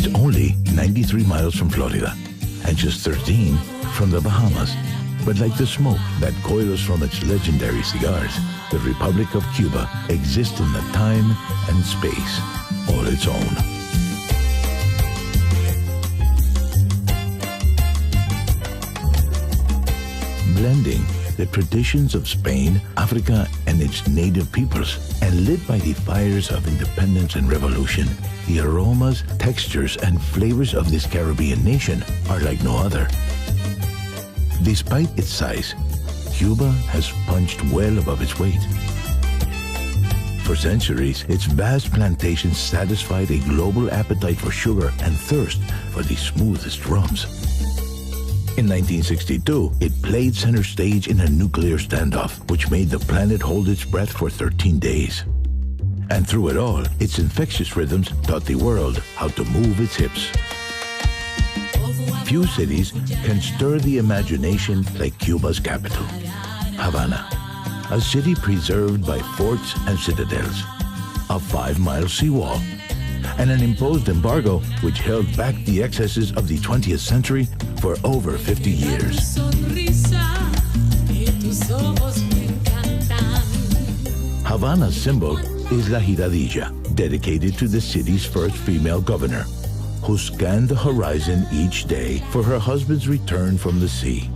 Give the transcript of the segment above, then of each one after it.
It's only 93 miles from Florida and just 13 from the Bahamas. But like the smoke that coils from its legendary cigars, the Republic of Cuba exists in a time and space all its own. Blending the traditions of Spain, Africa, and its native peoples, and lit by the fires of independence and revolution, the aromas, textures, and flavors of this Caribbean nation are like no other. Despite its size, Cuba has punched well above its weight. For centuries, its vast plantations satisfied a global appetite for sugar and thirst for the smoothest rums. In 1962, it played center stage in a nuclear standoff, which made the planet hold its breath for 13 days. And through it all, its infectious rhythms taught the world how to move its hips. Few cities can stir the imagination like Cuba's capital, Havana, a city preserved by forts and citadels, a 5-mile seawall, and an imposed embargo which held back the excesses of the 20th century for over 50 years. Havana's symbol is La Giradilla, dedicated to the city's first female governor, who scanned the horizon each day for her husband's return from the sea.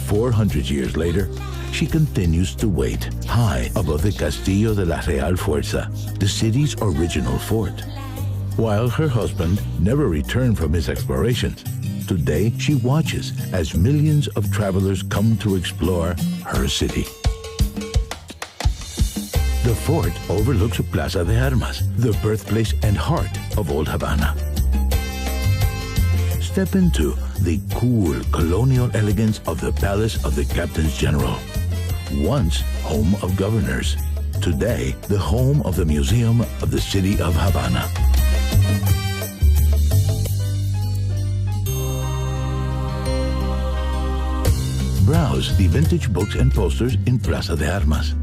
400 years later, she continues to wait high above the Castillo de la Real Fuerza, the city's original fort. While her husband never returned from his explorations, today she watches as millions of travelers come to explore her city. The fort overlooks Plaza de Armas, the birthplace and heart of old Havana. Step into the cool colonial elegance of the Palace of the Captains General, once home of governors, today the home of the Museum of the City of Havana. Browse the vintage books and posters in Plaza de Armas.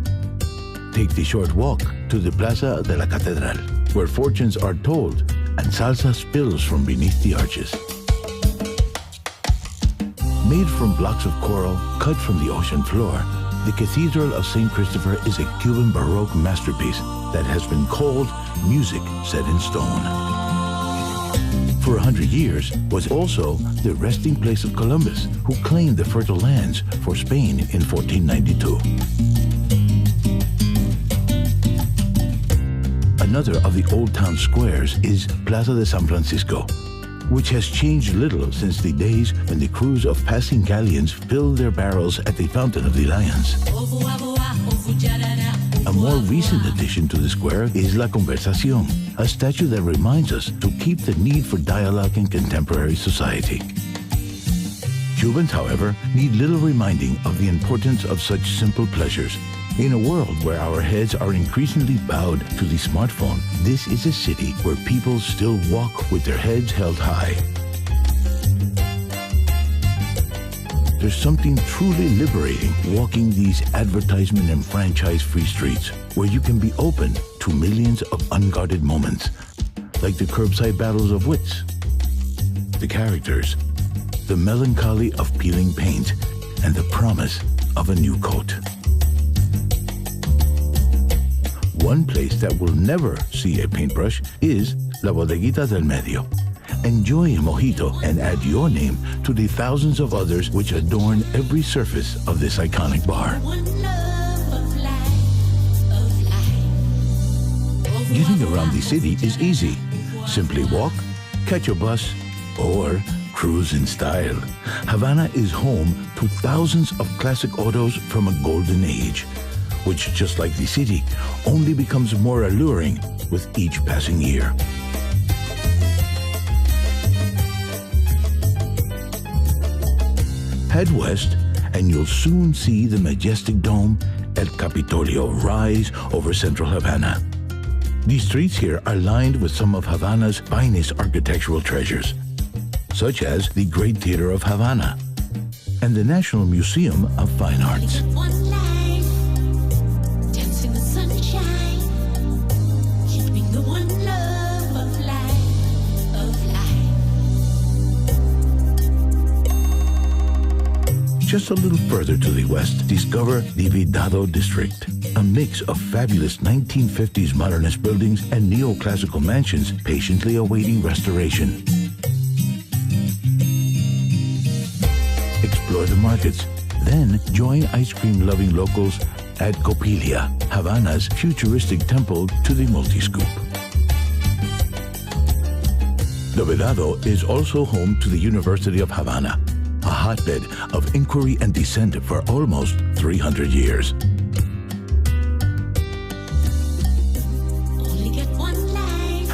Take the short walk to the Plaza de la Catedral, where fortunes are told and salsa spills from beneath the arches. Made from blocks of coral cut from the ocean floor, the Cathedral of St. Christopher is a Cuban Baroque masterpiece that has been called music set in stone. For 100 years, was also the resting place of Columbus, who claimed the fertile lands for Spain in 1492. Another of the old town squares is Plaza de San Francisco, which has changed little since the days when the crews of passing galleons filled their barrels at the Fountain of the Lions. A more recent addition to the square is La Conversación, a statue that reminds us to keep the need for dialogue in contemporary society. Cubans, however, need little reminding of the importance of such simple pleasures. In a world where our heads are increasingly bowed to the smartphone, this is a city where people still walk with their heads held high. There's something truly liberating walking these advertisement and franchise-free streets where you can be open to millions of unguarded moments, like the curbside battles of wits, the characters, the melancholy of peeling paint, and the promise of a new coat. One place that will never see a paintbrush is La Bodeguita del Medio. Enjoy a mojito and add your name to the thousands of others which adorn every surface of this iconic bar. Getting around the city is easy. Simply walk, catch a bus, or cruise in style. Havana is home to thousands of classic autos from a golden age, which, just like the city, only becomes more alluring with each passing year. Head west, and you'll soon see the majestic dome El Capitolio rise over central Havana. The streets here are lined with some of Havana's finest architectural treasures, such as the Great Theater of Havana and the National Museum of Fine Arts. Just a little further to the west, discover the Vidado district, a mix of fabulous 1950s modernist buildings and neoclassical mansions patiently awaiting restoration. Explore the markets, then join ice cream-loving locals at Coppelia, Havana's futuristic temple to the multi-scoop. The Vedado is also home to the University of Havana, a hotbed of inquiry and dissent for almost 300 years.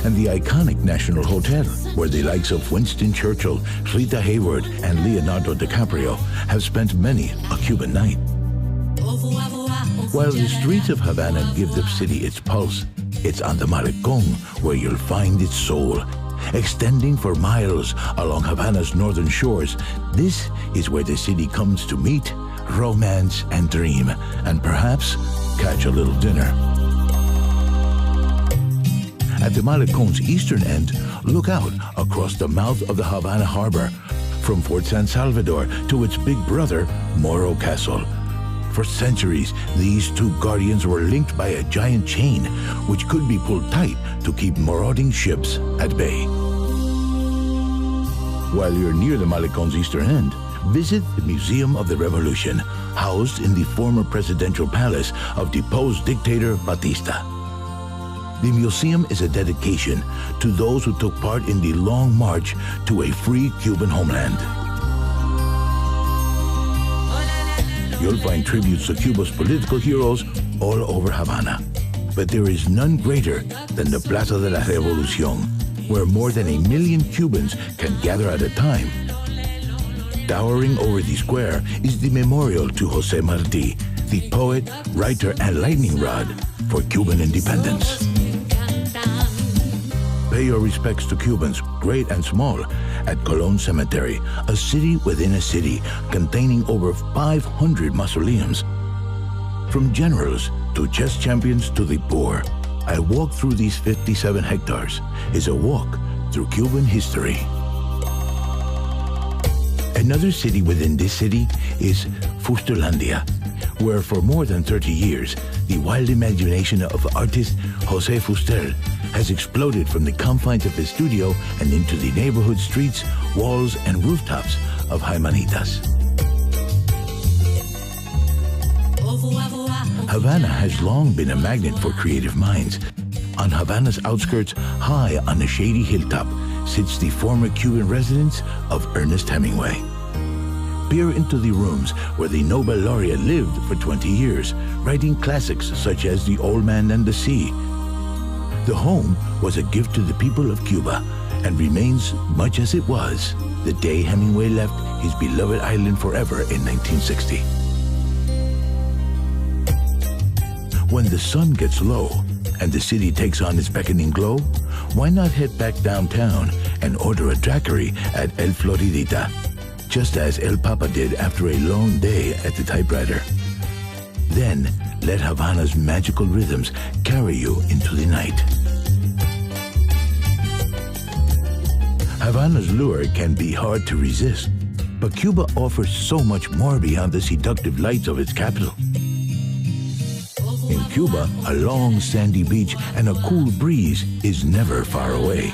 And the iconic National Hotel, where the likes of Winston Churchill, Rita Hayworth, and Leonardo DiCaprio have spent many a Cuban night. While the streets of Havana give the city its pulse, it's on the Malecón where you'll find its soul. Extending for miles along Havana's northern shores, this is where the city comes to meet, romance, and dream, and perhaps catch a little dinner. At the Malecón's eastern end, look out across the mouth of the Havana harbor, from Fort San Salvador to its big brother, Morro Castle. For centuries, these two guardians were linked by a giant chain, which could be pulled tight to keep marauding ships at bay. While you're near the Malecón's eastern end, visit the Museum of the Revolution, housed in the former presidential palace of deposed dictator Batista. The museum is a dedication to those who took part in the long march to a free Cuban homeland. You'll find tributes to Cuba's political heroes all over Havana. But there is none greater than the Plaza de la Revolución, where more than 1 million Cubans can gather at a time. Towering over the square is the memorial to José Martí, the poet, writer, and lightning rod for Cuban independence. Pay your respects to Cubans, great and small, at Colón Cemetery, a city within a city containing over 500 mausoleums. From generals to chess champions to the poor, a walk through these 57 hectares is a walk through Cuban history. Another city within this city is Fusterlandia, where for more than 30 years, the wild imagination of artist José Fuster has exploded from the confines of his studio and into the neighborhood streets, walls, and rooftops of Jaimanitas. Havana has long been a magnet for creative minds. On Havana's outskirts, high on a shady hilltop, sits the former Cuban residence of Ernest Hemingway. Peer into the rooms where the Nobel laureate lived for 20 years, writing classics such as The Old Man and the Sea. The home was a gift to the people of Cuba and remains much as it was the day Hemingway left his beloved island forever in 1960. When the sun gets low and the city takes on its beckoning glow, why not head back downtown and order a daiquiri at El Floridita, just as El Papa did after a long day at the typewriter. Then, let Havana's magical rhythms carry you into the night. Havana's lure can be hard to resist, but Cuba offers so much more beyond the seductive lights of its capital. In Cuba, a long sandy beach and a cool breeze is never far away.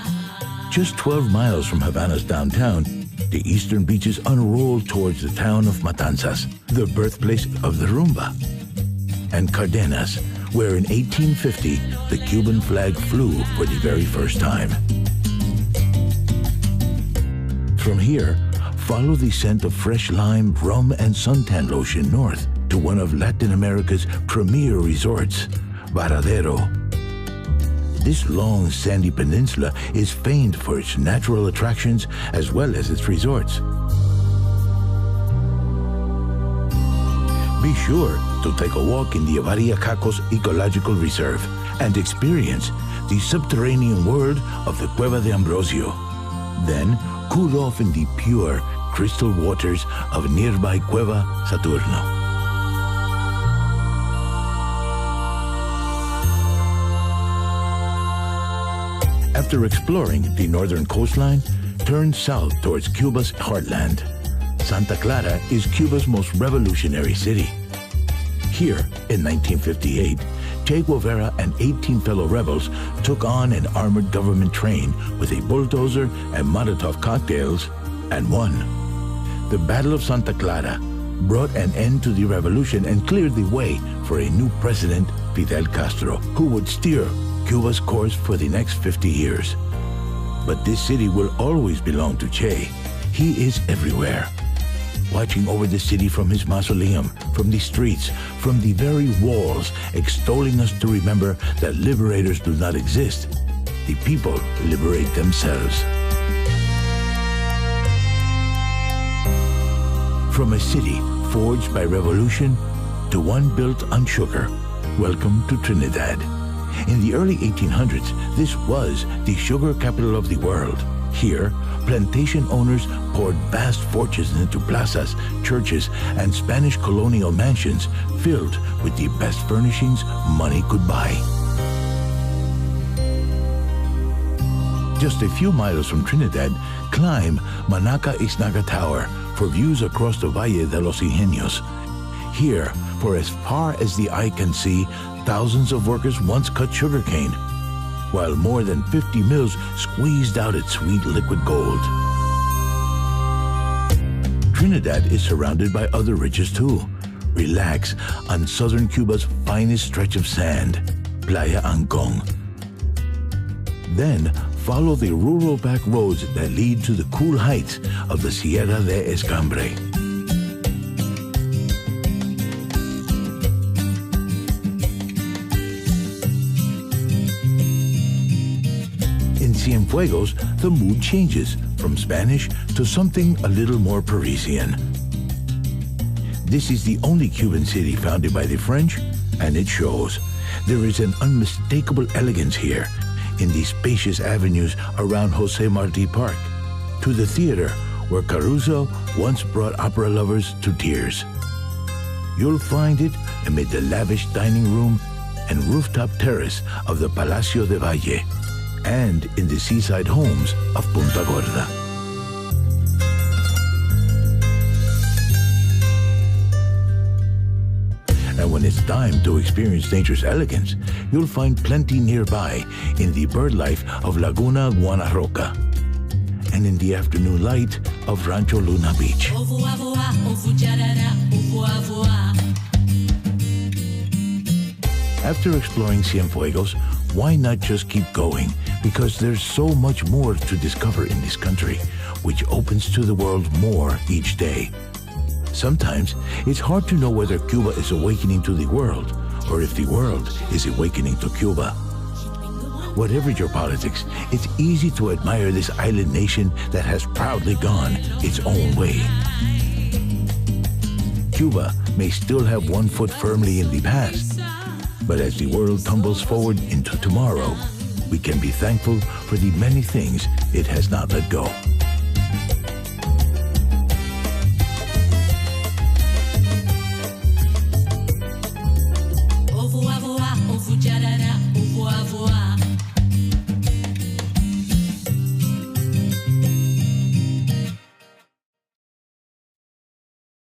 Just 12 miles from Havana's downtown, the eastern beaches unroll towards the town of Matanzas, the birthplace of the rumba, and Cardenas, where in 1850 the Cuban flag flew for the very first time. From here, follow the scent of fresh lime, rum, and suntan lotion north to one of Latin America's premier resorts, Varadero. This long sandy peninsula is famed for its natural attractions as well as its resorts. Be sure to take a walk in the Avariacacos Ecological Reserve and experience the subterranean world of the Cueva de Ambrosio. Then cool off in the pure, crystal waters of nearby Cueva Saturno. After exploring the northern coastline, turn south towards Cuba's heartland. Santa Clara is Cuba's most revolutionary city. Here, in 1958, Che Guevara and 18 fellow rebels took on an armored government train with a bulldozer and Molotov cocktails and won. The Battle of Santa Clara brought an end to the revolution and cleared the way for a new president, Fidel Castro, who would steer Cuba's course for the next 50 years. But this city will always belong to Che. He is everywhere, watching over the city from his mausoleum, from the streets, from the very walls, extolling us to remember that liberators do not exist. The people liberate themselves. From a city forged by revolution to one built on sugar, welcome to Trinidad. In the early 1800s, this was the sugar capital of the world. Here, plantation owners poured vast fortunes into plazas, churches, and Spanish colonial mansions filled with the best furnishings money could buy. Just a few miles from Trinidad, climb Manaca Ixnaga Tower for views across the Valle de los Ingenios. Here, for as far as the eye can see, thousands of workers once cut sugarcane, while more than 50 mills squeezed out its sweet liquid gold. Trinidad is surrounded by other riches too. Relax on southern Cuba's finest stretch of sand, Playa Ancon. Then follow the rural back roads that lead to the cool heights of the Sierra de Escambre. In Cienfuegos, the mood changes from Spanish to something a little more Parisian. This is the only Cuban city founded by the French, and it shows. There is an unmistakable elegance here in the spacious avenues around Jose Marti Park, to the theater where Caruso once brought opera lovers to tears. You'll find it amid the lavish dining room and rooftop terrace of the Palacio de Valle, and in the seaside homes of Punta Gorda. And when it's time to experience nature's elegance, you'll find plenty nearby in the bird life of Laguna Guanaroca and in the afternoon light of Rancho Luna Beach. After exploring Cienfuegos, why not just keep going? Because there's so much more to discover in this country, which opens to the world more each day. Sometimes it's hard to know whether Cuba is awakening to the world or if the world is awakening to Cuba. Whatever your politics, it's easy to admire this island nation that has proudly gone its own way. Cuba may still have one foot firmly in the past, but as the world tumbles forward into tomorrow, we can be thankful for the many things it has not let go.